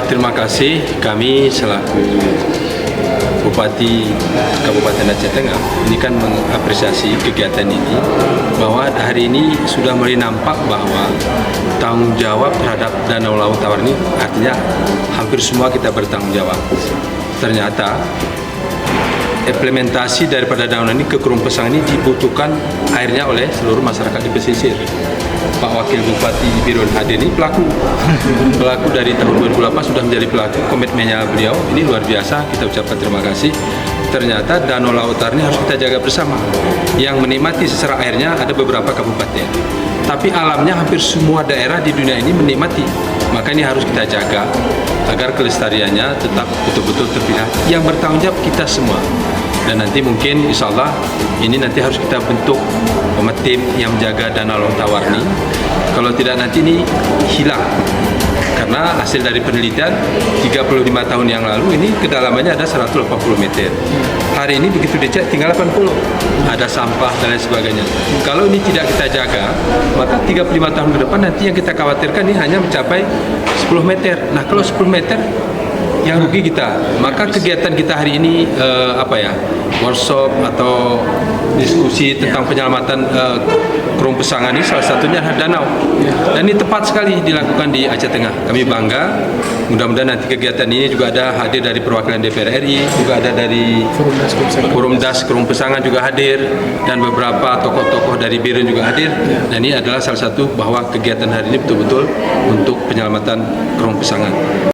Terima kasih, kami selaku Bupati Kabupaten Aceh Tengah ini kan mengapresiasi kegiatan ini, bahwa hari ini sudah mulai nampak bahwa tanggung jawab terhadap Danau Laut Tawar ini artinya hampir semua kita bertanggung jawab. Ternyata implementasi daripada danau ini ke Kerung Pesang ini dibutuhkan airnya oleh seluruh masyarakat di pesisir. Pak Wakil Bupati Birun hadir ini pelaku dari tahun 2008 sudah menjadi pelaku, komitmennya beliau ini luar biasa, kita ucapkan terima kasih. Ternyata Danau Lautar ini harus kita jaga bersama. Yang menikmati secara airnya ada beberapa kabupaten, tapi alamnya hampir semua daerah di dunia ini menikmati. Maka ini harus kita jaga agar kelestariannya tetap betul-betul terpilih. Yang bertanggung jawab kita semua. Dan nanti mungkin insya Allah ini nanti harus kita bentuk tim yang menjaga Danau Laut Tawar ini. Kalau tidak nanti ini hilang. Karena hasil dari penelitian 35 tahun yang lalu ini kedalamannya ada 180 meter. Hari ini begitu dicek tinggal 80. Ada sampah dan lain sebagainya. Kalau ini tidak kita jaga, maka 35 tahun ke depan nanti yang kita khawatirkan ini hanya mencapai 10 meter. Nah, kalau 10 meter yang rugi kita. Maka kegiatan kita hari ini workshop atau diskusi tentang penyelamatan Kerung Pesangan ini salah satunya adalah danau. Dan ini tepat sekali dilakukan di Aceh Tengah. Kami bangga. Mudah-mudahan nanti kegiatan ini juga ada hadir dari perwakilan DPR RI, juga ada dari Forum Das Kerung Pesangan juga hadir, dan beberapa tokoh-tokoh dari Birun juga hadir. Dan ini adalah salah satu bahwa kegiatan hari ini betul-betul untuk penyelamatan Kerung Pesangan.